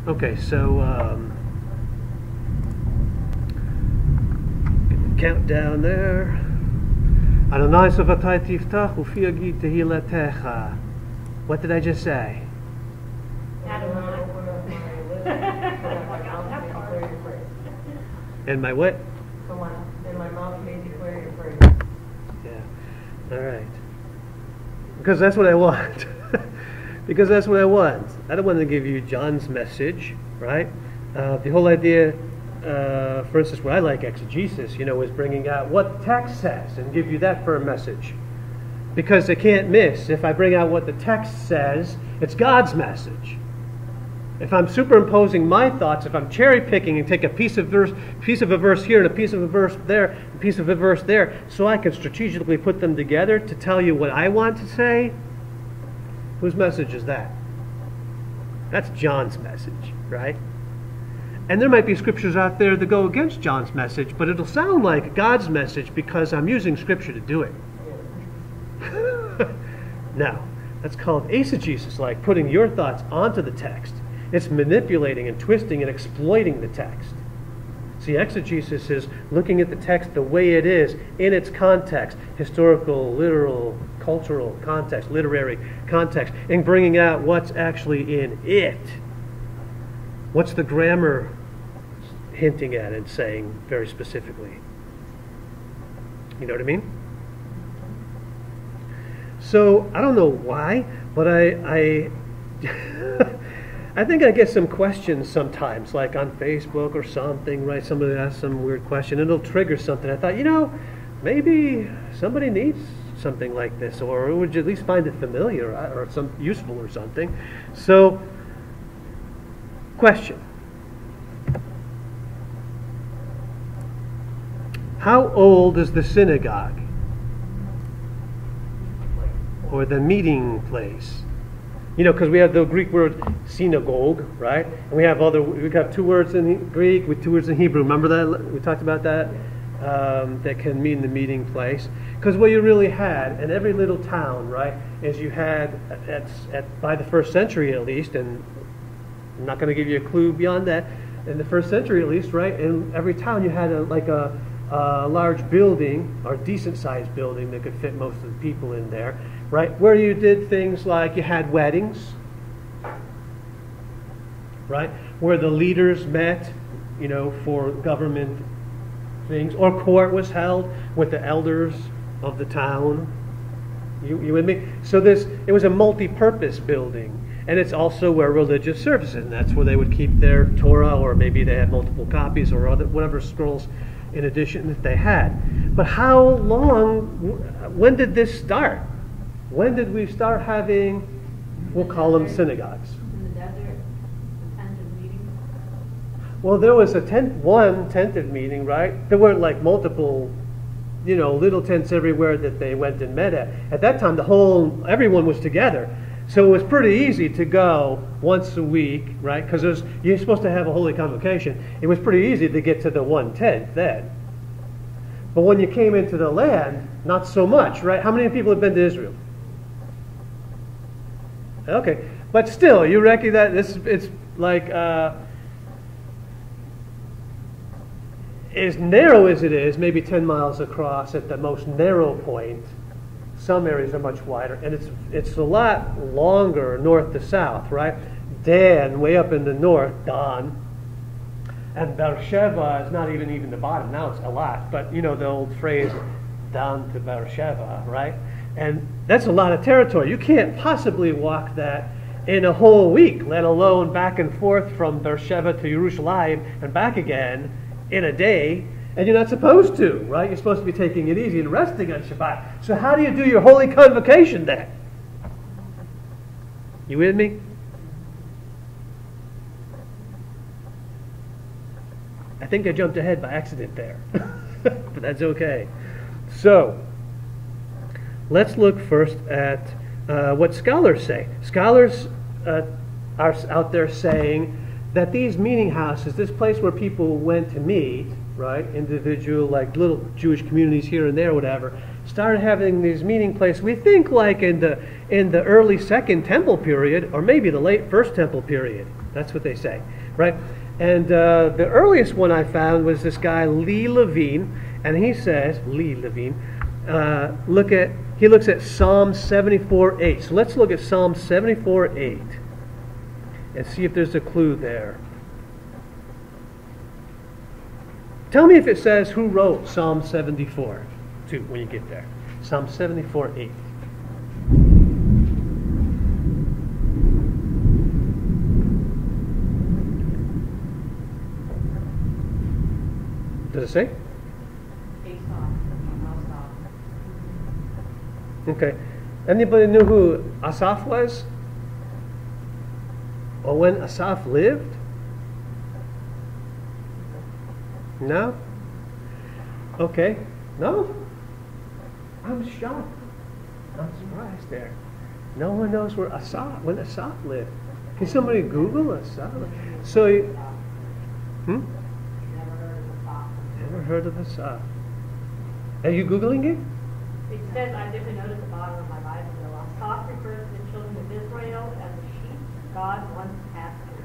Okay, so count down there. Adonai Savatai Tiftach Ufi Agi Tehilatecha. What did I just say? And my what? And my mouth may declare your praise. Yeah. All right. Because that's what I want. Because that's what I want. I don't want to give you John's message, right? The whole idea, for instance, what I like exegesis, is bringing out what text says and give you that for a message. Because they can't miss. If I bring out what the text says, it's God's message. If I'm superimposing my thoughts, if I'm cherry picking and take a piece of a verse here and a piece of a verse there, a piece of a verse there, so I can strategically put them together to tell you what I want to say, whose message is that? That's John's message, right? And there might be scriptures out there that go against John's message, but it'll sound like God's message because I'm using scripture to do it. Now, that's called eisegesis, like putting your thoughts onto the text. It's manipulating and twisting and exploiting the text. See, exegesis is looking at the text the way it is in its context, historical, literal, cultural context, literary context, and bringing out what's actually in it. What's the grammar hinting at and saying very specifically? You know what I mean? So, I don't know why, but I I think I get some questions sometimes, like on Facebook or something, right? Somebody asks some weird question, and it'll trigger something. I thought, maybe somebody needs something like this, or would you at least find it familiar or some useful or something? So, question. How old is the synagogue? Or the meeting place? Because we have the Greek word synagogue, right? And we have two words in Greek with 2 words in Hebrew. Remember that? We talked about that? That can mean the meeting place. Because what you really had in every little town, right, is you had, by the first century at least, and I'm not going to give you a clue beyond that, in the first century at least, right, in every town you had a large building, or decent-sized building that could fit most of the people in there, right, where you did things like you had weddings, right, where the leaders met, for government things, or court was held with the elders of the town. You with me? So it was a multi-purpose building, and it's also where religious services, and that's where they would keep their Torah, or maybe they had multiple copies or whatever scrolls in addition that they had. But how long, when did this start? When did we start having, we'll call them synagogues? In the desert, tented meeting. Well, there was one tented meeting, right? There weren't like multiple, little tents everywhere that they went and met at. At that time, everyone was together. So it was pretty easy to go once a week, right? Because you're supposed to have a holy convocation. It was pretty easy to get to the one tent then. But when you came into the land, not so much, right? How many people have been to Israel? Okay, but still, you reckon that it's like as narrow as it is, maybe 10 miles across at the most narrow point. Some areas are much wider, and it's a lot longer north to south, right? Dan, way up in the north, Dan, and Beersheba is not even the bottom. Now it's a lot, but the old phrase, down to Beersheba, right? And that's a lot of territory. You can't possibly walk that in a whole week, let alone back and forth from Beersheba to Jerusalem and back again in a day. And you're not supposed to, right? You're supposed to be taking it easy and resting on Shabbat. So how do you do your holy convocation then? You with me? I think I jumped ahead by accident there. But that's okay. So, let's look first at what scholars say. Scholars are out there saying that these meeting houses, this place where people went to meet, right, individual, like little Jewish communities here and there, whatever, started having these meeting places. We think like in the early Second Temple period, or maybe the late First Temple period. That's what they say, right? And the earliest one I found was this guy Lee Levine, and he says, Lee Levine, he looks at Psalm 74:8. So let's look at Psalm 74:8 and see if there's a clue there. Tell me if it says who wrote Psalm 74 too when you get there. Psalm 74:8. Does it say? Okay. Anybody knew who Asaph was? Or when Asaph lived? No? Okay. No? I'm shocked. I'm surprised there. No one knows when Asaph lived. Can somebody Google Asaph? So, Never heard of Asaph. Are you Googling it? It says, I didn't notice the bottom of my Bible, though. Asaph refers to the children of Israel as the sheep God once pastured.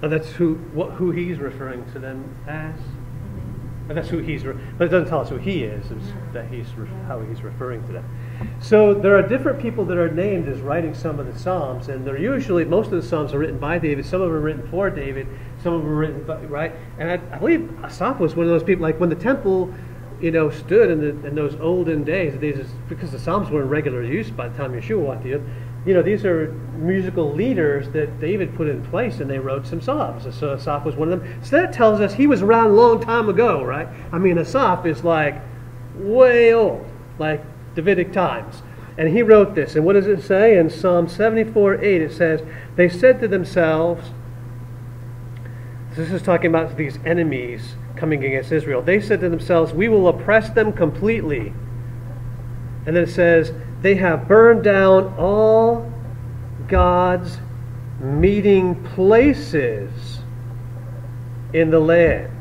Oh, that's who he's referring to them as. And that's who but it doesn't tell us who he is. It's that how he's referring to them. So there are different people that are named as writing some of the Psalms, and they're usually, most of the Psalms are written by David. Some of them are written for David. Some of them are written by, right. And I believe Asaph was one of those people. Like when the temple, stood in those olden days, because the Psalms were in regular use by the time Yeshua walked in. These are musical leaders that David put in place, and they wrote some Psalms. So Asaph was one of them. So that tells us he was around a long time ago, right? I mean, Asaph is like way old, like Davidic times. And he wrote this. And what does it say? In Psalm 74:8, it says, they said to themselves, this is talking about these enemies coming against Israel. They said to themselves, we will oppress them completely. And then it says, they have burned down all God's meeting places in the land.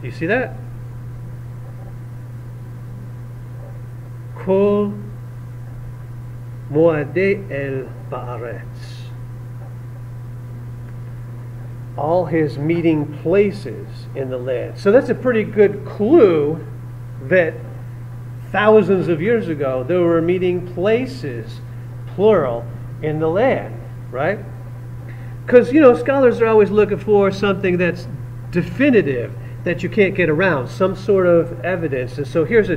Do you see that? Kol moadei el ba'aretz. All his meeting places in the land. So that's a pretty good clue that thousands of years ago there were meeting places, plural, in the land, right? Because, scholars are always looking for something that's definitive, that you can't get around, some sort of evidence. And so here's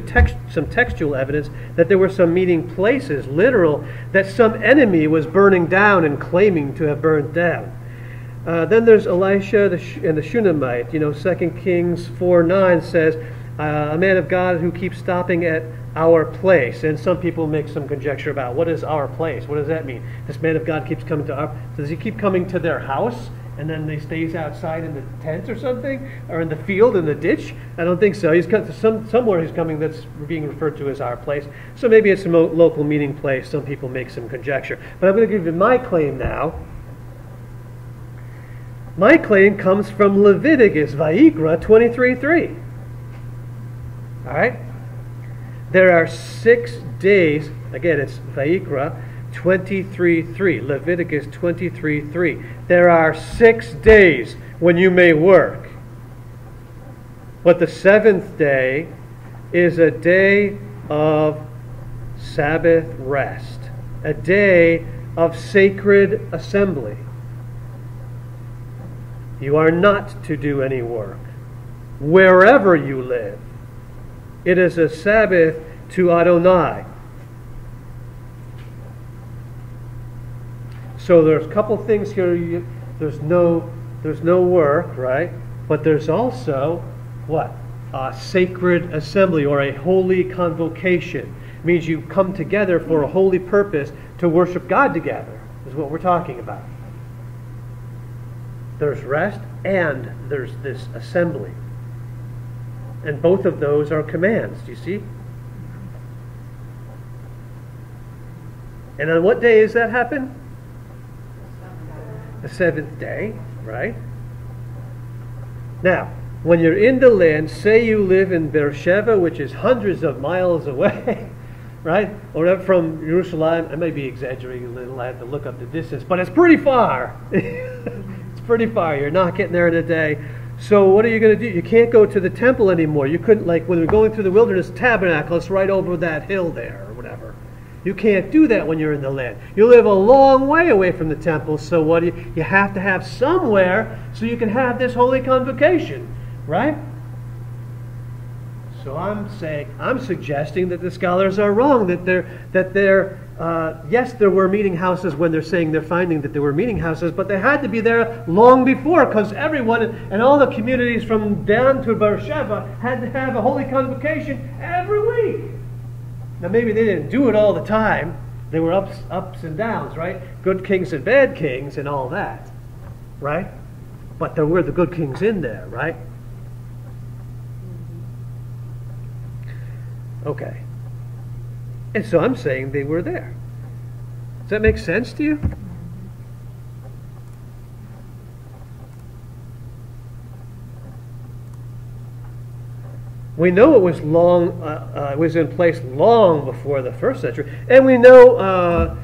some textual evidence that there were some meeting places, literal, that some enemy was burning down and claiming to have burned down. Then there's Elisha and the Shunammite. 2 Kings 4:9 says, a man of God who keeps stopping at our place. And some people make some conjecture about what is our place. What does that mean? This man of God keeps coming to does he keep coming to their house and then he stays outside in the tent or something? Or in the field, in the ditch? I don't think so. He's got somewhere he's coming that's being referred to as our place. So maybe it's a local meeting place. Some people make some conjecture. But I'm going to give you my claim now. My claim comes from Leviticus, Vayikra 23:3. All right? There are 6 days, again it's Vayikra 23:3, Leviticus 23:3. There are 6 days when you may work. But the 7th day is a day of Sabbath rest, a day of sacred assembly. You are not to do any work, wherever you live. It is a Sabbath to Adonai. So there's a couple things here. There's no work, right? But there's also what? A sacred assembly or a holy convocation. It means you come together for a holy purpose to worship God together, is what we're talking about. There's rest and there's this assembly. And both of those are commands, do you see? And on what day does that happen? The 7th day, right? Now, when you're in the land, say you live in Beersheba, which is hundreds of miles away, right? Or whatever, from Jerusalem. I may be exaggerating a little. I have to look up the distance, but it's pretty far. It's pretty far. You're not getting there in a day. So what are you going to do? You can't go to the temple anymore. You couldn't, like when we're going through the wilderness tabernacle, it's right over that hill there or whatever. You can't do that when you're in the land. You live a long way away from the temple, so what do you have to have somewhere so you can have this holy convocation, right? So I'm suggesting that the scholars are wrong, yes, there were meeting houses when they're saying they're finding that there were meeting houses, but they had to be there long before, because everyone and all the communities from Dan to Beersheba had to have a holy convocation every week. Now maybe they didn't do it all the time. There were ups and downs, right? Good kings and bad kings and all that, right? But there were the good kings in there, right? Okay. And so I'm saying they were there. Does that make sense to you? We know it was it was in place long before the first century, and we know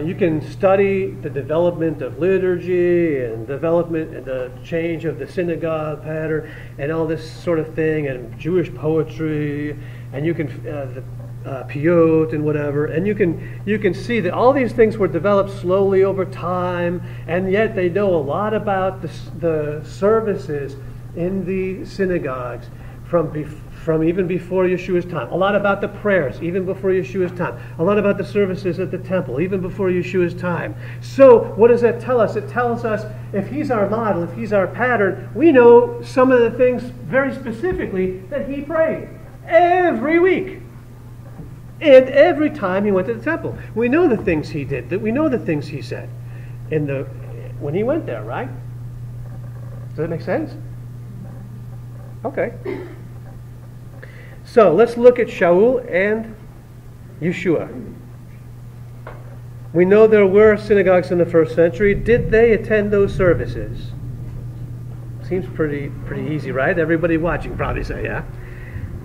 you can study the development of liturgy and development and the change of the synagogue pattern and all this sort of thing, and Jewish poetry, and you can the piyut and whatever, and you can see that all these things were developed slowly over time, and yet they know a lot about the services in the synagogues from even before Yeshua's time. A lot about the prayers, even before Yeshua's time. A lot about the services at the temple, even before Yeshua's time. So what does that tell us? It tells us if he's our model, if he's our pattern, we know some of the things very specifically that he prayed every week. And every time he went to the temple. We know the things he did, that we know the things he said when he went there, right? Does that make sense? Okay. So let's look at Shaul and Yeshua. We know there were synagogues in the first century. Did they attend those services? Seems pretty easy, right? Everybody watching probably say, yeah.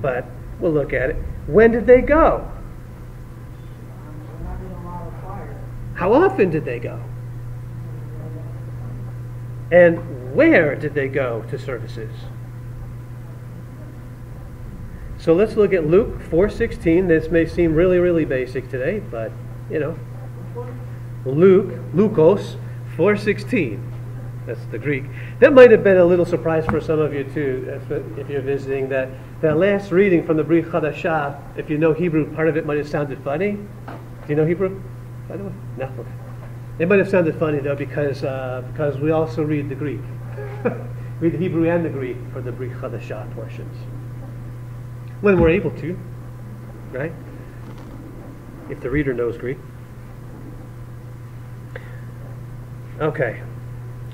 But we'll look at it. When did they go? How often did they go? And where did they go to services? So let's look at Luke 4:16. This may seem really, really basic today, but, Lukos 4:16. That's the Greek. That might have been a little surprise for some of you too, if you're visiting, that last reading from the Brit Chadashah, if you know Hebrew, part of it might have sounded funny. Do you know Hebrew, by the way? No? Okay. It might have sounded funny, though, because we also read the Greek. Read the Hebrew and the Greek for the Brit Chadashah portions. When we're able to, right? If the reader knows Greek. Okay.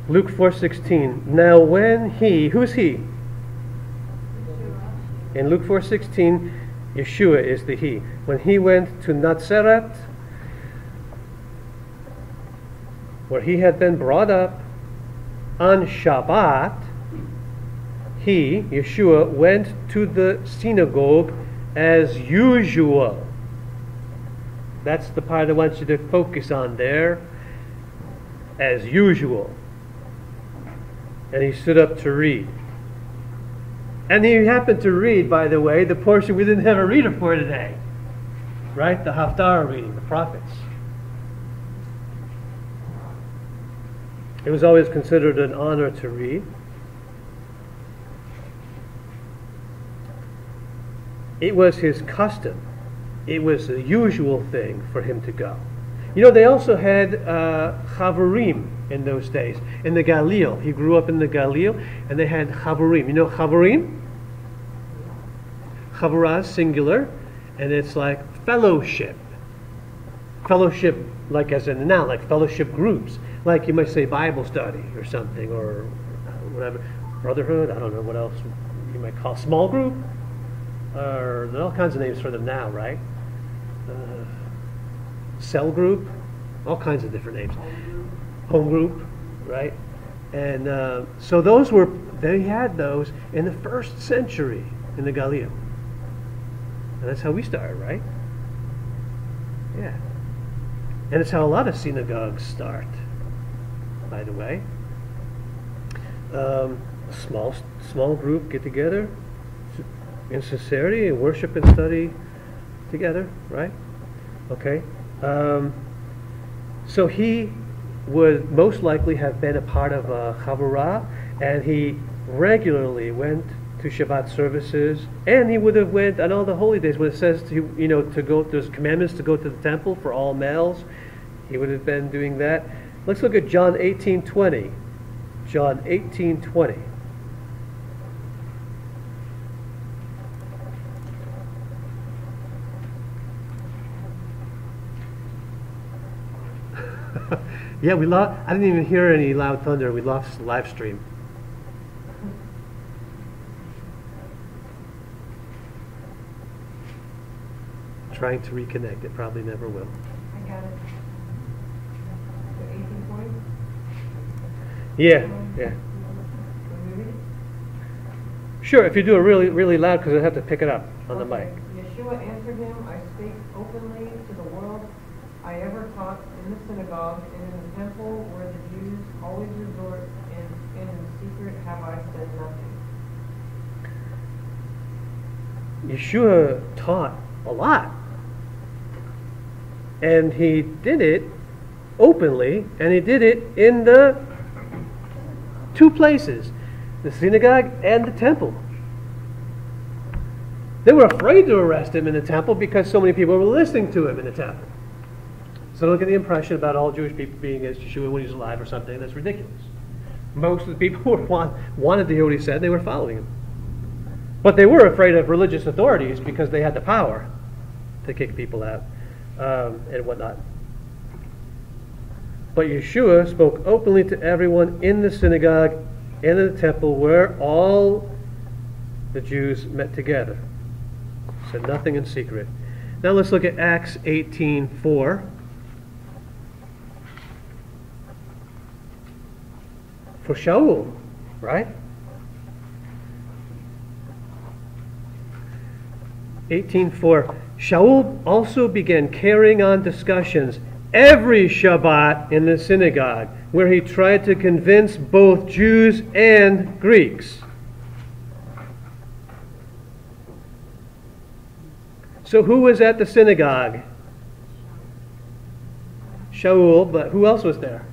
Luke 4:16. Now when who's he? In Luke 4:16, Yeshua is the he. When he went to Nazareth, where he had been brought up, on Shabbat, he, Yeshua, went to the synagogue as usual. That's the part I want you to focus on there. As usual. And he stood up to read. And he happened to read, by the way, the portion we didn't have a reader for today. Right? The Haftarah reading, the prophets. It was always considered an honor to read. It was his custom. It was the usual thing for him to go. They also had chavurim in those days. In the Galil. He grew up in the Galil, and they had chavurim. You know chavurim? Chavurah, singular, and it's like fellowship. Fellowship, like as in now, like fellowship groups. Like you might say Bible study or something, or whatever. Brotherhood, I don't know what else you might call. Small group? Or there are all kinds of names for them now, right? Cell group, all kinds of different names. Home group, right? And so they had those in the first century in the Galil. And that's how we started, right? Yeah. And it's how a lot of synagogues start, by the way. A small group get together in sincerity and worship and study together, right? Okay. So he would most likely have been a part of a chavurah, and he regularly went to Shabbat services, and he would have went on all the holy days when it says to go. There's commandments to go to the temple for all males. He would have been doing that. Let's look at John 18:20. John 18:20. Yeah, I didn't even hear any loud thunder. We lost the live stream. Trying to reconnect. It probably never will. I got it. 18:20? Yeah. Sure, if you do it really, really loud, because I have to pick it up on the mic. Yeshua answered him, I speak openly to the world. I ever taught in the synagogue and in the temple where the Jews always resort, and in secret have I said nothing. Yeshua taught a lot. And he did it openly, and he did it in the two places, the synagogue and the temple. They were afraid to arrest him in the temple because so many people were listening to him in the temple. So look at the impression about all Jewish people being against Yeshua when he's alive or something. That's ridiculous. Most of the people wanted to hear what he said. They were following him. But they were afraid of religious authorities because they had the power to kick people out and whatnot. But Yeshua spoke openly to everyone in the synagogue and in the temple where all the Jews met together. Said nothing in secret. Now let's look at Acts 18:4. For Shaul, right? 18:4. Shaul also began carrying on discussions every Shabbat in the synagogue, where he tried to convince both Jews and Greeks. So who was at the synagogue? Shaul, but who else was there?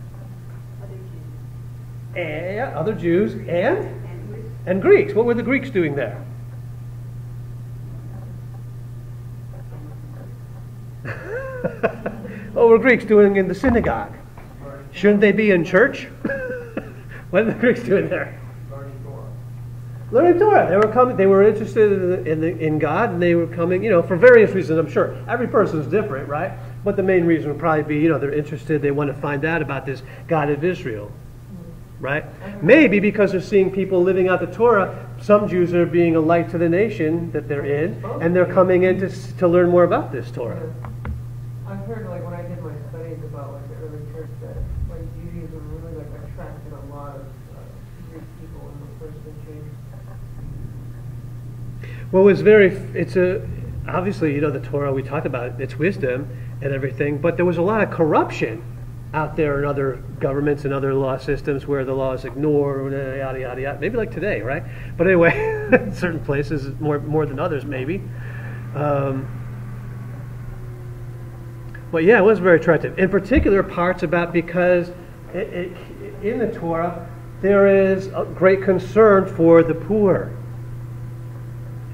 Other Jews and Greeks. What were the Greeks doing there? What were Greeks doing in the synagogue? Shouldn't they be in church? What are the Greeks doing there? Learning Torah. They were coming. They were interested in God, and they were coming. For various reasons. I'm sure every person is different, right? But the main reason would probably be, they're interested. They want to find out about this God of Israel, right? Maybe because they're seeing people living out the Torah. Some Jews are being a light to the nation that they're in, and they're coming in to learn more about this Torah. I've heard, when I did my studies about the early church, that Judaism really attracted a lot of Greek people in the first century. Well, obviously, the Torah, we talked about its wisdom and everything, but there was a lot of corruption out there in other governments and other law systems where the law is ignored, yada, yada, yada. Maybe like today, right? But anyway, certain places more than others, maybe. But yeah, it was very attractive. In particular, parts about because in the Torah, there is a great concern for the poor.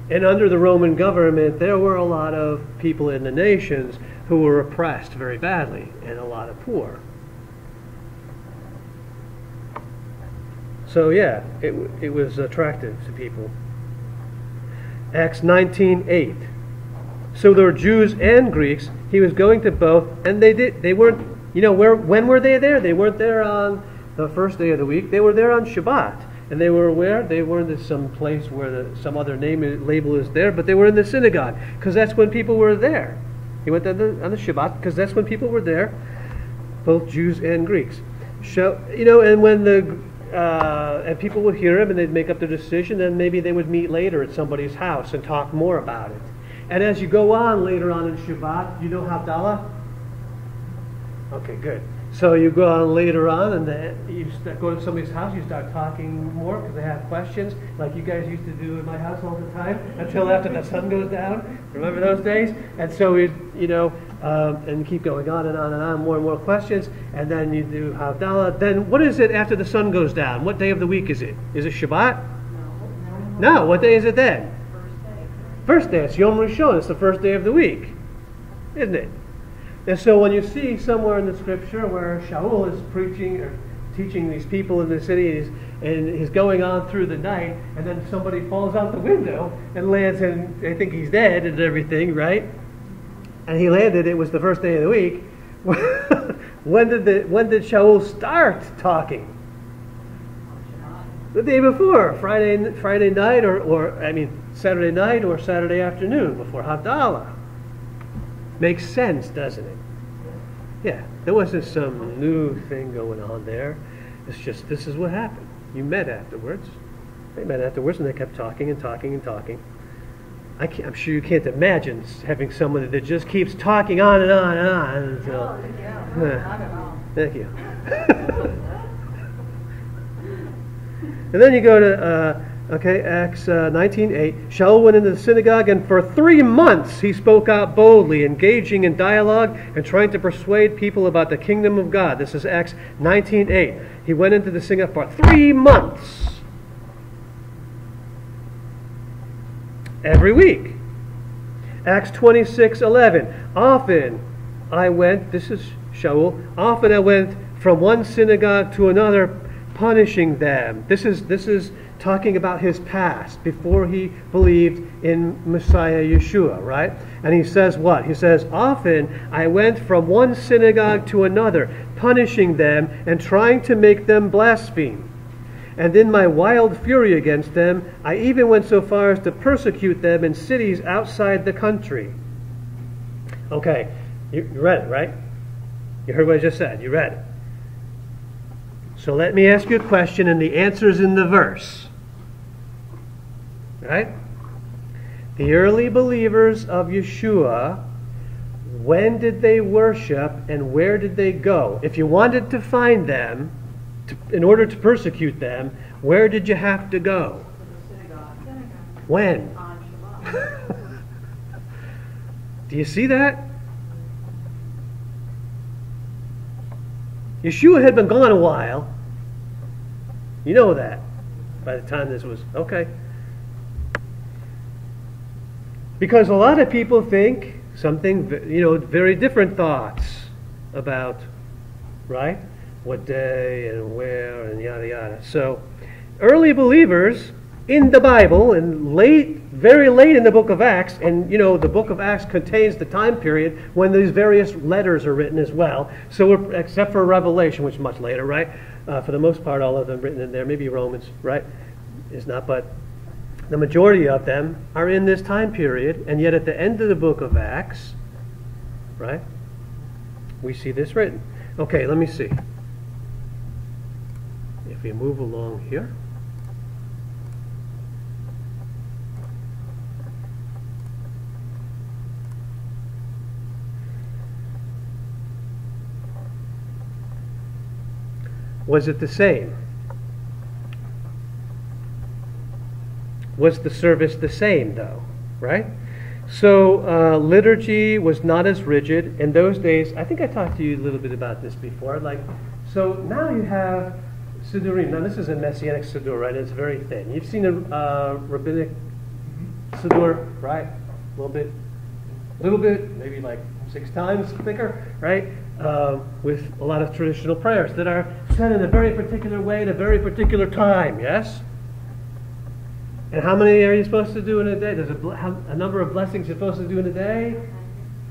And under the Roman government, there were a lot of people in the nations who were oppressed very badly, and a lot of poor. So yeah, it was attractive to people. Acts 19:8. So there were Jews and Greeks. He was going to both, and they weren't. When were they there? They weren't there on the first day of the week. They were there on Shabbat. And they were where? They were in some place where some other label is there, but they were in the synagogue because that's when people were there. He went on the Shabbat because that's when people were there, both Jews and Greeks. So, and when and people would hear him and they'd make up their decision, and maybe they would meet later at somebody's house and talk more about it. And as you go on later on in Shabbat, Havdalah, Okay, good. So you go on later on, and you go to somebody's house. You start talking more because they have questions, like you guys used to do in my house all the time, until after the sun goes down. Remember those days? And so and keep going on and on and on, more and more questions, and then you do Havdalah. Then what is it after the sun goes down? What day of the week is it? Is it Shabbat? No. What day is it then? First day. It's Yom Rishon. It's the first day of the week, isn't it? And so when you see somewhere in the scripture where Shaul is preaching or teaching these people in the city, and he's going on through the night, and then somebody falls out the window and lands, and they think he's dead and everything, right? And he landed, it was the first day of the week. When did Shaul start talking? The day before, Friday night, or Saturday night or Saturday afternoon before Havdalah. Makes sense, doesn't it? Yeah, there wasn't some new thing going on there. It's just, this is what happened. You met afterwards. They met afterwards, and they kept talking and talking and talking. I'm sure you can't imagine having someone that just keeps talking on and on and on until... Not at all. Thank you. And then you go to... Acts 19:8. Shaul went into the synagogue, and for 3 months he spoke out boldly, engaging in dialogue and trying to persuade people about the kingdom of God. This is Acts 19:8. He went into the synagogue for 3 months. Every week. Acts 26:11. Often I went, this is Shaul, often I went from one synagogue to another, punishing them. This is talking about his past before he believed in Messiah Yeshua, right? And he says what? He says, often I went from one synagogue to another, punishing them and trying to make them blaspheme. And in my wild fury against them, I even went so far as to persecute them in cities outside the country. Okay, you read it, right? You heard what I just said. You read it. So let me ask you a question, and the answer's in the verse. Right? The early believers of Yeshua, when did they worship and where did they go? If you wanted to find them, in order to persecute them, where did you have to go? To the synagogue. When? On Shabbat. Do you see that? Yeshua had been gone a while. You know that by the time this was... Okay. Because a lot of people think something, very different thoughts about, right? What day and where and yada yada. So, early believers in the Bible, and very late in the book of Acts, and the book of Acts contains the time period when these various letters are written as well. So, except for Revelation, which is much later, right? For the most part, all of them written in there. Maybe Romans, right? Is not, but the majority of them are in this time period, and yet at the end of the book of Acts, right, we see this written. Okay, let me see. If we move along here. Was it the same? Was the service the same, though? Right? So liturgy was not as rigid. In those days, I think I talked to you a little bit about this before. So now you have Siddurim. Now this is a Messianic Siddur, right? It's very thin. You've seen a rabbinic Siddur, right? A little bit, maybe like 6 times thicker, right? With a lot of traditional prayers that are said in a very particular way at a very particular time, yes? And how many are you supposed to do in a day? There's a number of blessings you're supposed to do in a day?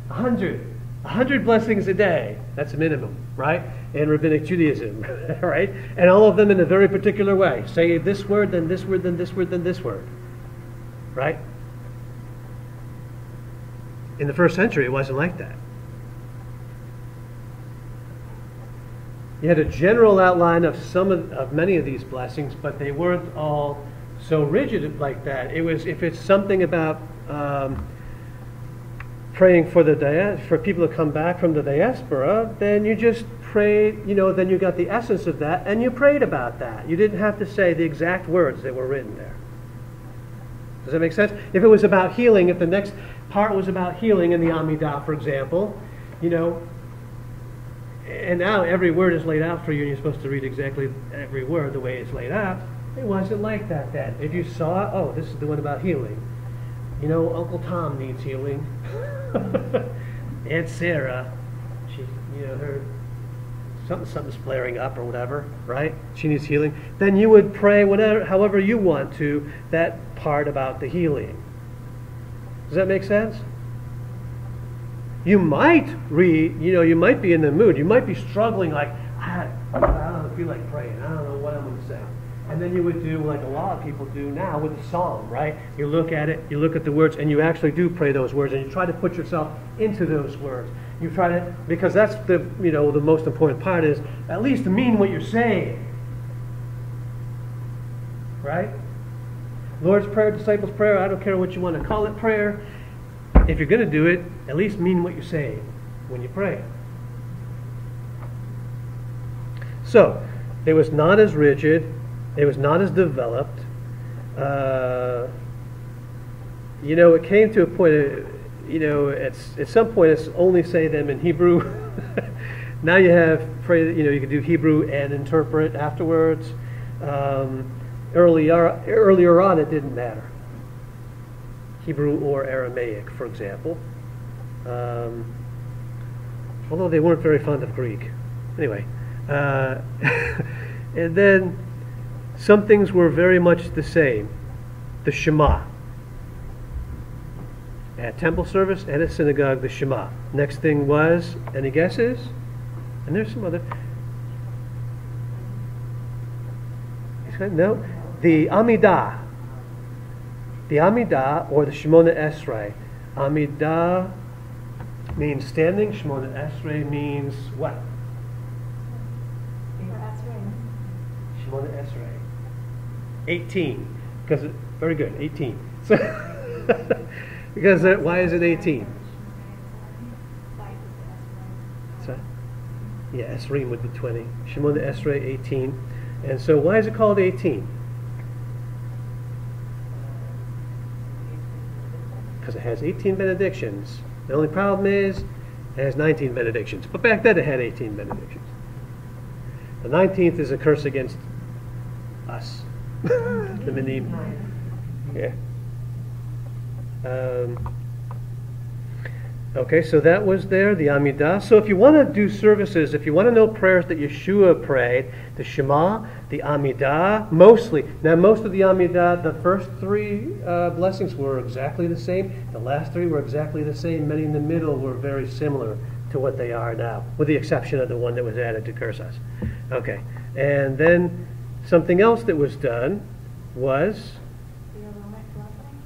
100. 100 blessings a day. That's a minimum, right? In Rabbinic Judaism, right? And all of them in a very particular way. Say this word, then this word, then this word, then this word. Right? In the first century, it wasn't like that. You had a general outline of many of these blessings, but they weren't all so rigid like that. It was, if it's something about praying for for people to come back from the diaspora, then you just prayed, then you got the essence of that, and you prayed about that. You didn't have to say the exact words that were written there. Does that make sense? If it was about healing, if the next part was about healing in the Amidah, for example, and now every word is laid out for you, and you're supposed to read exactly every word the way it's laid out. It wasn't like that then. If you saw, oh, this is the one about healing. Uncle Tom needs healing. Aunt Sarah, she, her something's flaring up or whatever, right? She needs healing. Then you would pray however you want to, that part about the healing. Does that make sense? You might read, you might be in the mood. You might be struggling like, I don't feel like praying. I don't know what I'm going to say. And then you would do like a lot of people do now with the psalm, right? You look at it, you look at the words, and you actually do pray those words, and you try to put yourself into those words. You try to, because that's the most important part is at least mean what you're saying, right? Lord's Prayer, Disciples' Prayer, I don't care what you want to call it, prayer. If you're going to do it, at least mean what you're saying when you pray. So, it was not as rigid. It was not as developed. It came to a point, at some point it's only say them in Hebrew. Now you have pray, you can do Hebrew and interpret afterwards. Earlier on it didn't matter. Hebrew or Aramaic, for example. Although they weren't very fond of Greek. Anyway. And then some things were very much the same. The Shema. At temple service and at synagogue, the Shema. Next thing was, any guesses? And there's some other. No, the Amidah. The Amidah, or the Shemona Esrei. Amidah means standing. Shemona Esrei means what? Shemona Esrei. 18. Because very good, 18. So because why is it 18? So, yeah, Esrei would be 20. Shemona Esrei, 18. And so why is it called 18? Because it has 18 benedictions. The only problem is it has 19 benedictions. But back then it had 18 benedictions. The 19th is a curse against us. The Minim. Yeah. Okay, so that was there, the Amidah. So if you want to do services, if you want to know prayers that Yeshua prayed, the Shema, the Amidah, mostly. Now most of the Amidah, the first three blessings were exactly the same. The last three were exactly the same. Many in the middle were very similar to what they are now, with the exception of the one that was added to curse us. Okay, and then something else that was done was... The Aaronic blessing?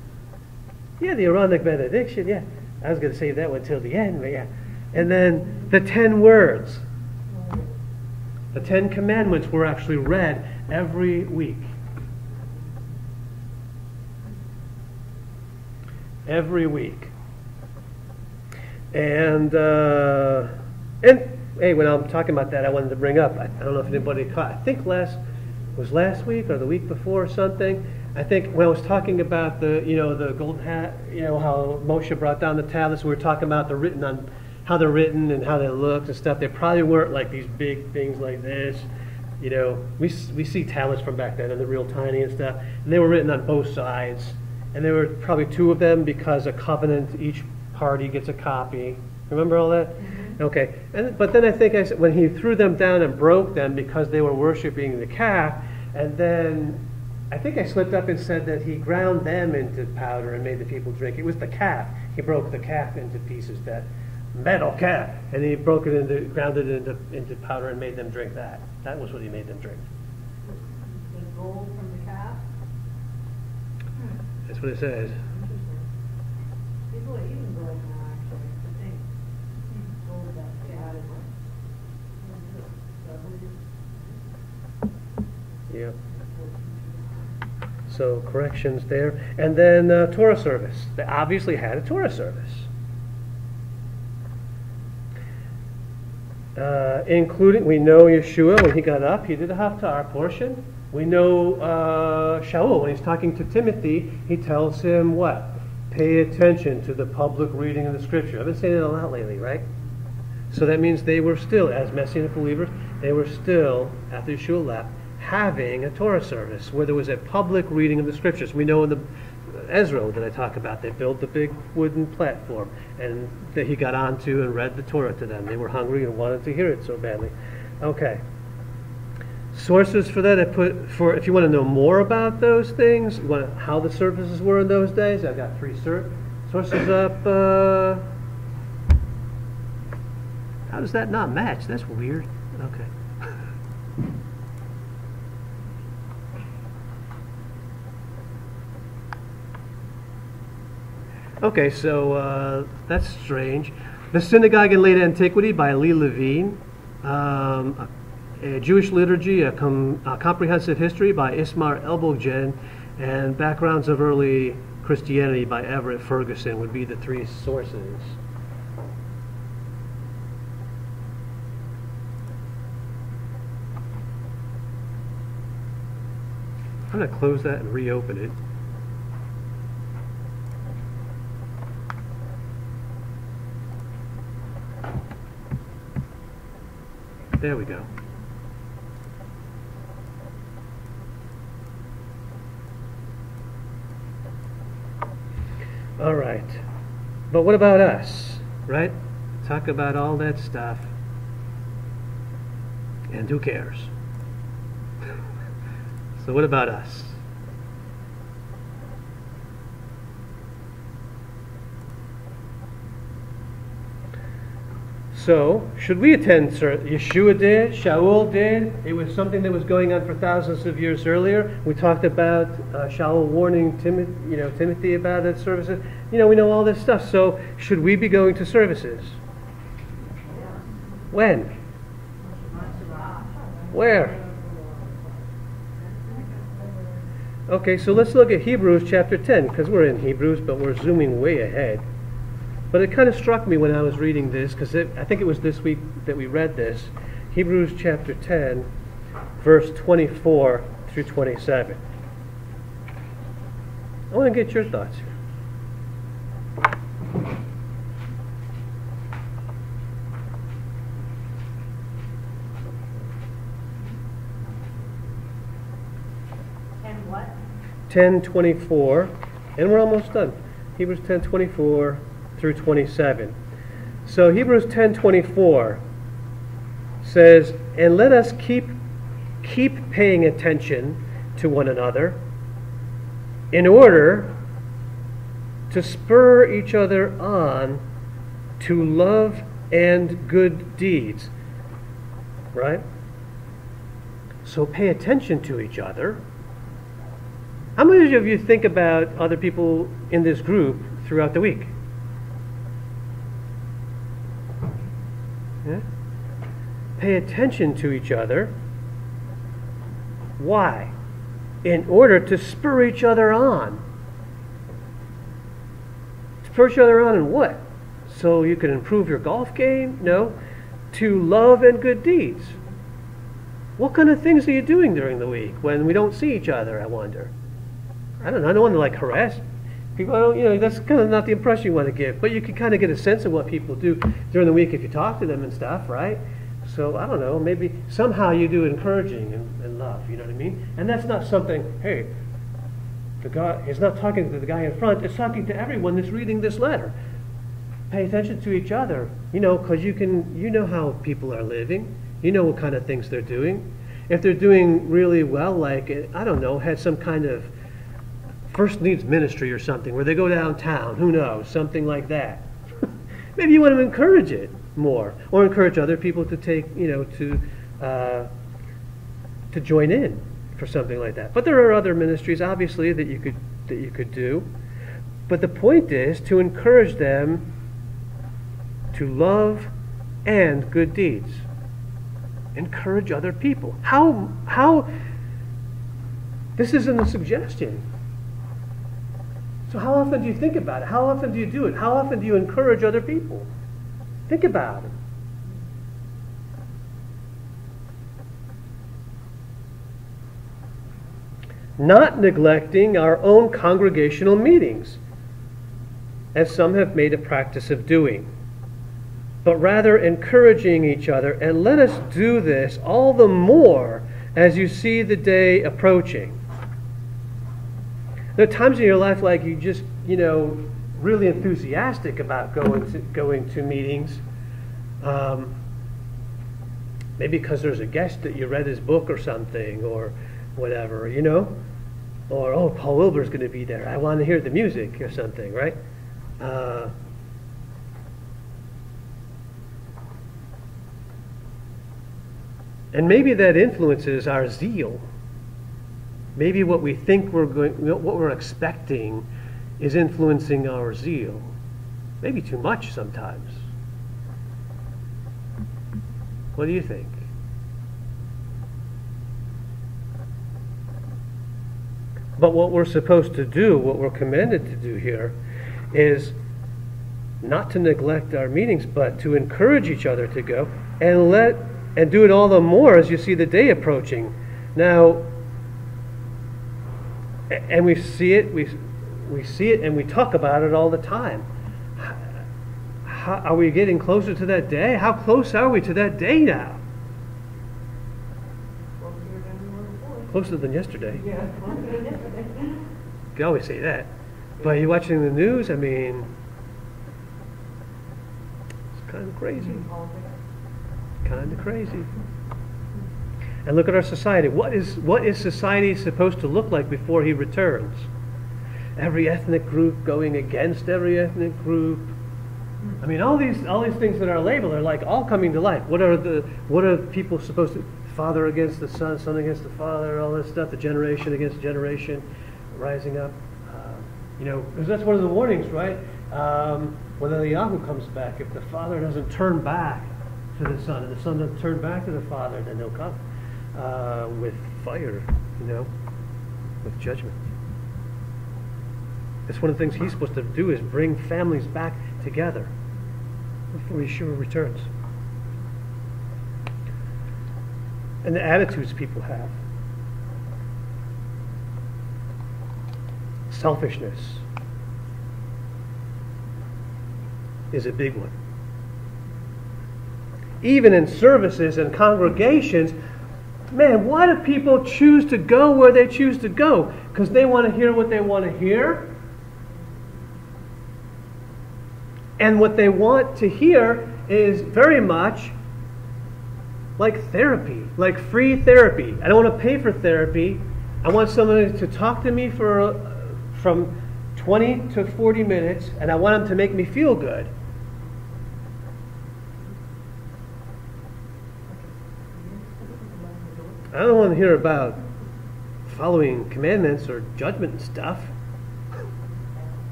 Yeah, the Aaronic benediction, yeah. I was going to save that one till the end, but yeah. And then the 10 words. The 10 commandments were actually read every week. Every week. And hey, when I'm talking about that, I wanted to bring up, I don't know if anybody caught, I think last week or the week before or something, I think when I was talking about the golden hat, how Moshe brought down the tablets, we were talking about how they're written and how they look and stuff. They probably weren't like these big things like this. We see tablets from back then and they're real tiny and stuff. And they were written on both sides. And there were probably 2 of them because a covenant, each party gets a copy. Remember all that? Mm-hmm. Okay. But then I think I said when he threw them down and broke them because they were worshiping the calf, and then I think I slipped up and said that he ground them into powder and made the people drink. It was the calf. He broke the calf into pieces, that metal calf, and he ground it into powder and made them drink that. That was what he made them drink. The gold from the calf? That's what it says. Interesting. People are eating gold now, actually. I think gold that they added. Yeah. So corrections there. And then Torah service. They obviously had a Torah service. including, we know Yeshua, when he got up, he did a Haftarah portion. We know Shaul, when he's talking to Timothy, he tells him what? Pay attention to the public reading of the Scripture. I've been saying it a lot lately, right? So that means they were still, as Messianic believers, they were still, after Yeshua left, having a Torah service where there was a public reading of the Scriptures. We know in the Ezra that I talk about, they built the big wooden platform and that he got onto and read the Torah to them. They were hungry and wanted to hear it so badly. Okay. Sources for that I put for if you want to know more about those things, how the services were in those days. I've got 3 sources up. How does that not match? That's weird. Okay. Okay, so that's strange. The Synagogue in Late Antiquity by Lee Levine. A Jewish Liturgy, a Comprehensive History by Ismar Elboggen, and Backgrounds of Early Christianity by Everett Ferguson would be the 3 sources. I'm going to close that and reopen it. There we go. All right. But what about us, right? Talk about all that stuff. And who cares? So what about us? So, should we attend? Yeshua did, Shaul did. It was something that was going on for thousands of years earlier. We talked about Shaul warning Timothy about its services. We know all this stuff. So, should we be going to services? When? Where? Okay, so let's look at Hebrews chapter 10, because we're in Hebrews, but we're zooming way ahead. But it kind of struck me when I was reading this, because I think it was this week that we read this. Hebrews chapter 10, verse 24 through 27. I want to get your thoughts here. And what? 10:24, and we're almost done. Hebrews 10:24 through 27. So Hebrews 10:24 says, "And let us keep paying attention to one another in order to spur each other on to love and good deeds." Right? So pay attention to each other. How many of you think about other people in this group throughout the week? Yeah? Pay attention to each other. Why? In order to spur each other on. Spur each other on in what? So you can improve your golf game? No. To love and good deeds. What kind of things are you doing during the week when we don't see each other, I wonder? I don't know. I don't want to harass people. That's kind of not the impression you want to give. But you can kind of get a sense of what people do during the week if you talk to them and stuff, right? So I don't know. Maybe somehow you do encouraging and love. You know what I mean? And that's not something. Hey, the guy is not talking to the guy in front. It's talking to everyone that's reading this letter. Pay attention to each other. Because you know how people are living. You know what kind of things they're doing. If they're doing really well, had some kind of first needs ministry or something where they go downtown, who knows, something like that. Maybe you want to encourage it more, or encourage other people to take, to join in for something like that. But there are other ministries, obviously, that you could do. But the point is to encourage them to love and good deeds. Encourage other people. How? This isn't a suggestion. So how often do you think about it? How often do you do it? How often do you encourage other people? Think about it. not neglecting our own congregational meetings, as some have made a practice of doing, but rather encouraging each other. And let us do this all the more as you see the day approaching. There are times in your life like you just, really enthusiastic about going to meetings. Maybe because there's a guest that you read his book or something, or whatever, Or, oh, Paul Wilbur's going to be there. I want to hear the music or something, right? And maybe that influences our zeal. Maybe what we think what we're expecting is influencing our zeal. Maybe too much sometimes. What do you think? But what we're supposed to do, what we're commanded to do here, is not to neglect our meetings, but to encourage each other to go and do it all the more as you see the day approaching. Now, and we see it, we see it, and we talk about it all the time. How, are we getting closer to that day? How close are we to that day now? Closer than yesterday. Yeah. You can always say that. But are you watching the news? I mean, it's kind of crazy. Kind of crazy. And look at our society. What is society supposed to look like before he returns? Every ethnic group going against every ethnic group. I mean, all these things that are labeled are like all coming to life. What are people supposed to? Father against the son, son against the father, all this stuff. The generation against generation, rising up. Because that's one of the warnings, right? When Eliyahu comes back, if the father doesn't turn back to the son, and the son doesn't turn back to the father, then he'll come with fire, with judgment. That's one of the things he's supposed to do, is bring families back together before Yeshua returns. And the attitudes people have. Selfishness is a big one. Even in services and congregations, man, why do people choose to go where they choose to go? Because they want to hear what they want to hear. And what they want to hear is very much like therapy, like free therapy. I don't want to pay for therapy. I want somebody to talk to me from 20 to 40 minutes, and I want them to make me feel good. I don't want to hear about following commandments or judgment and stuff.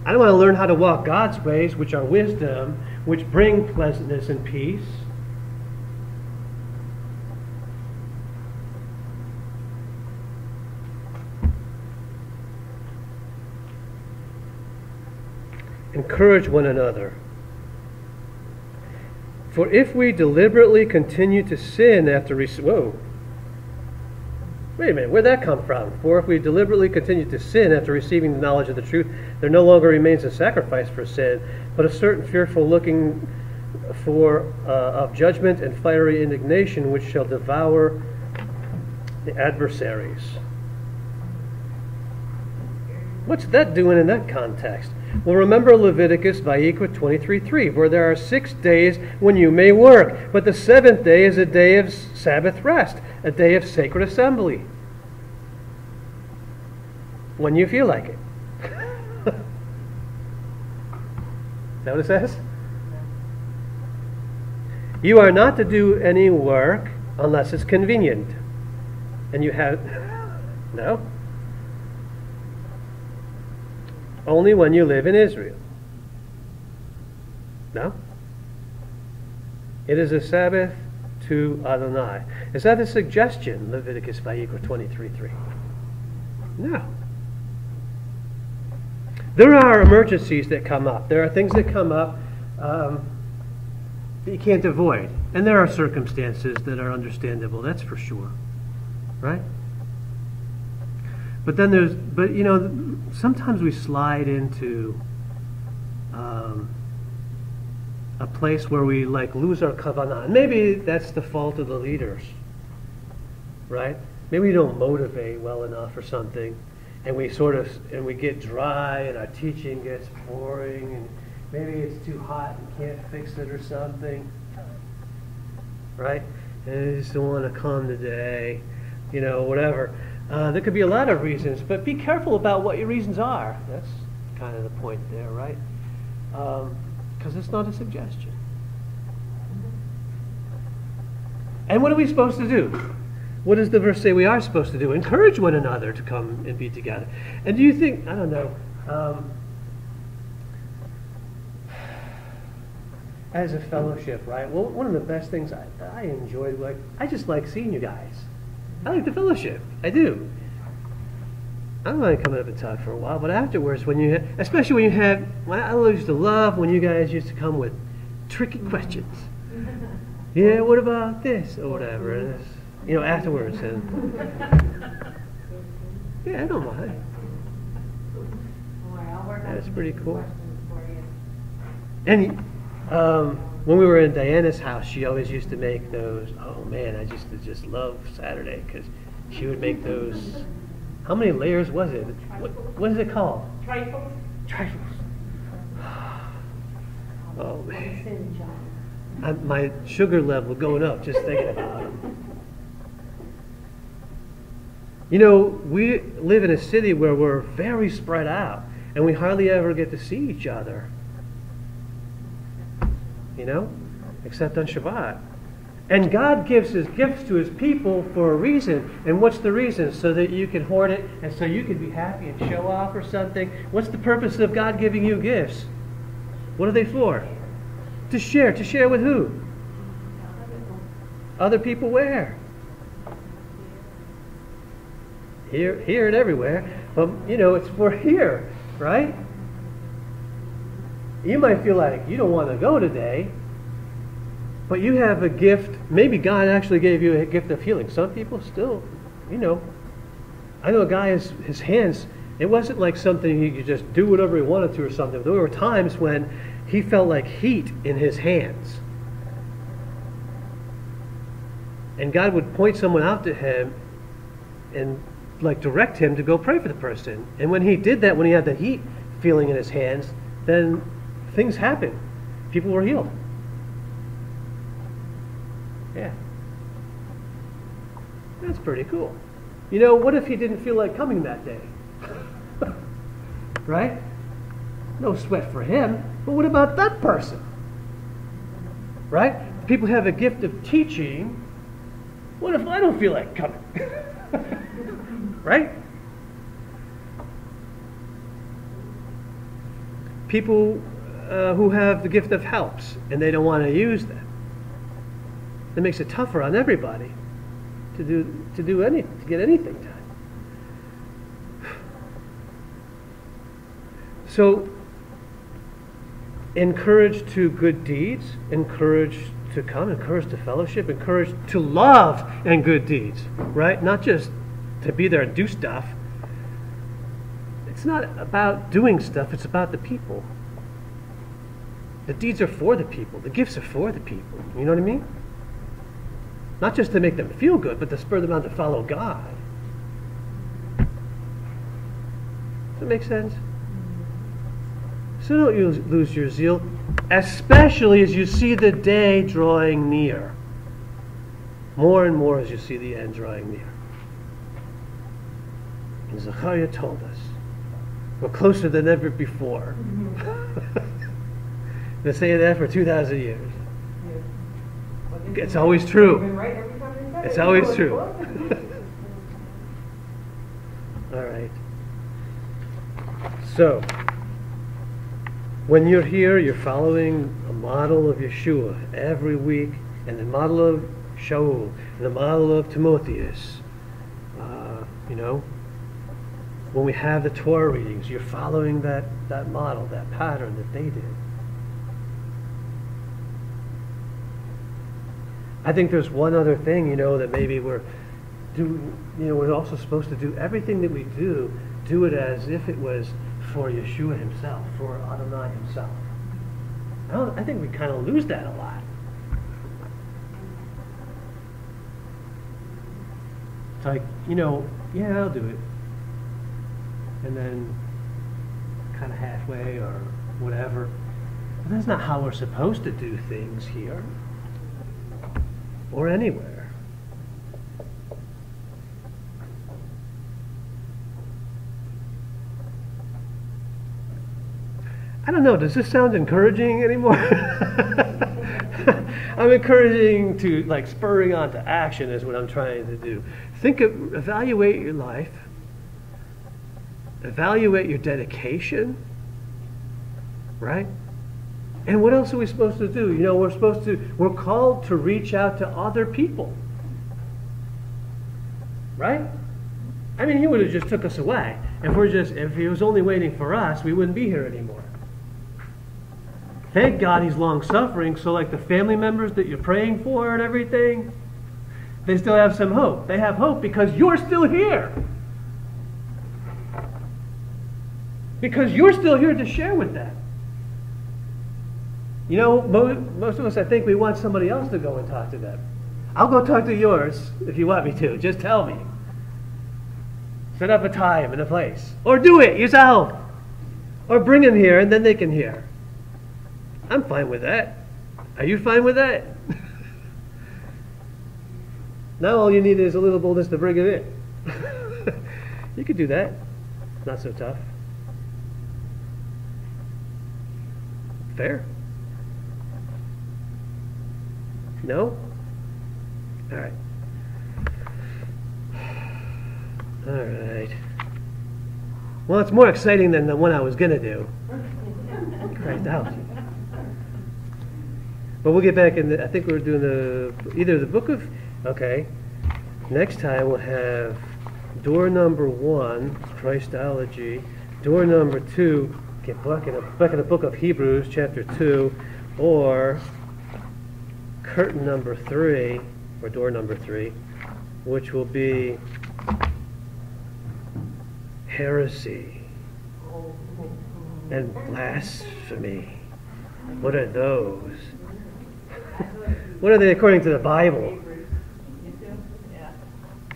I don't want to learn how to walk God's ways, which are wisdom, which bring pleasantness and peace. Encourage one another. For if we deliberately continue to sin after wait a minute, where'd that come from? For if we deliberately continue to sin after receiving the knowledge of the truth, there no longer remains a sacrifice for sin, but a certain fearful looking for of judgment and fiery indignation, which shall devour the adversaries. What's that doing in that context? Well, remember Leviticus, Vayikra 23:3, where there are 6 days when you may work, but the 7th day is a day of Sabbath rest, a day of sacred assembly. When you feel like it. Is that what it says? You are not to do any work unless it's convenient. And you have... No? Only when you live in Israel. No? It is a Sabbath to Adonai. Is that a suggestion, Leviticus Vayikra 23:3? No. There are emergencies that come up. There are things that come up that you can't avoid. And there are circumstances that are understandable, that's for sure. Right? But then sometimes we slide into a place where we like lose our kavanah. And maybe that's the fault of the leaders, right? Maybe we don't motivate well enough or something, and we get dry, and our teaching gets boring, and maybe it's too hot and can't fix it or something, right? And I just don't want to come today, whatever. There could be a lot of reasons, but be careful about what your reasons are. That's kind of the point there, right? Because it's not a suggestion. And what are we supposed to do? What does the verse say we are supposed to do? Encourage one another to come and be together. And do you think, I don't know, as a fellowship, right? Well, one of the best things I enjoyed, I just like seeing you guys. I like the fellowship. I do. I don't mind coming up and talk for a while, but afterwards, especially when I used to love when you guys used to come with tricky questions. Yeah, what about this or whatever? And afterwards, and yeah, I don't mind. That's pretty cool. And when we were in Diana's house, she always used to make those. Oh man, I just love Saturday because she would make those. How many layers was it? What is it called? Trifles. Trifles. Oh man, my sugar level going up just thinking about them. We live in a city where we're very spread out, and we hardly ever get to see each other. Except on Shabbat. And God gives His gifts to His people for a reason. And what's the reason? So that you can hoard it, and so you can be happy and show off or something. What's the purpose of God giving you gifts? What are they for? To share. To share with who? Other people where? Here and everywhere. But, it's for here, right? You might feel like you don't want to go today, but you have a gift. Maybe God actually gave you a gift of healing. Some people still, I know a guy, his hands, it wasn't like something he could just do whatever he wanted to or something. There were times when he felt like heat in his hands. And God would point someone out to him and direct him to go pray for the person. And when he did that, when he had the heat feeling in his hands, then things happened. People were healed. Yeah. That's pretty cool. What if he didn't feel like coming that day? Right? No sweat for him. But what about that person? Right? People have a gift of teaching. What if I don't feel like coming? Right? People who have the gift of helps and they don't want to use them. It makes it tougher on everybody to get anything done. So, encourage to good deeds, encourage to come, encourage to fellowship, encourage to love and good deeds, right? Not just to be there and do stuff. It's not about doing stuff, it's about the people. The deeds are for the people. The gifts are for the people. You know what I mean? Not just to make them feel good, but to spur them on to follow God. Does that make sense? So don't you lose your zeal, especially as you see the day drawing near. More and more as you see the end drawing near. And Zechariah told us, we're closer than ever before. Been saying that for 2,000 years. It's always true. It's always true. All right. So, when you're here, you're following a model of Yeshua every week, and the model of Shaul, and the model of Timotheus. When we have the Torah readings, you're following that model, that pattern that they did. I think there's one other thing, that maybe we're we're also supposed to do everything that we do it as if it was for Yeshua himself, for Adonai himself. I think we kind of lose that a lot. It's like, yeah, I'll do it. And then kind of halfway or whatever. But that's not how we're supposed to do things here or anywhere. I don't know, does this sound encouraging anymore? I'm encouraging to, spurring on to action is what I'm trying to do. Evaluate your life. Evaluate your dedication. Right? And what else are we supposed to do? We're called to reach out to other people. Right? I mean, he would have just took us away. If he was only waiting for us, we wouldn't be here anymore. Thank God he's long-suffering, so the family members that you're praying for and everything, they still have some hope. They have hope because you're still here. Because you're still here to share with them. Most of us, I think, we want somebody else to go and talk to them. I'll go talk to yours if you want me to. Just tell me. Set up a time and a place. Or do it yourself. Or bring them here and then they can hear. I'm fine with that. Are you fine with that? Now all you need is a little boldness to bring it in. You could do that. Not so tough. Fair? No? All right. All right. Well, it's more exciting than the one I was going to do. Christ out. But we'll get back in I think we're doing either the book of, okay. Next time we'll have door number 1, Christology. Door number 2, get back in the book of Hebrews, chapter 2, or curtain number 3, or door number 3, which will be heresy and blasphemy. What are those? What are they according to the Bible? Yeah.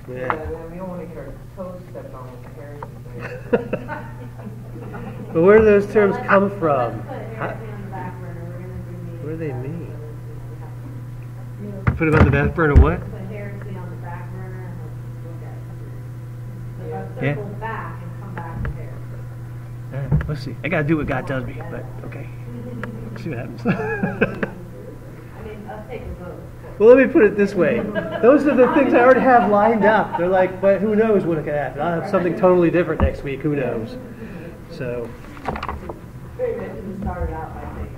Yeah. We don't want to get our toes stepped on with the heresy. But where do those terms come from? What do they mean? Put it on the back burner what? Put heresy on the back burner and look at it. So Yeah. circle back and come back to heresy. Let's see. I gotta do what God tells me, but okay. See what happens. I mean, I'll take a vote. Well, let me put it this way. Those are the things I already have lined up. They're like, but who knows what could happen? I'll have something totally different next week. Who knows? So. Very good to start it out by saying.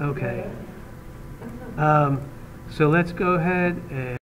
Okay. So let's go ahead and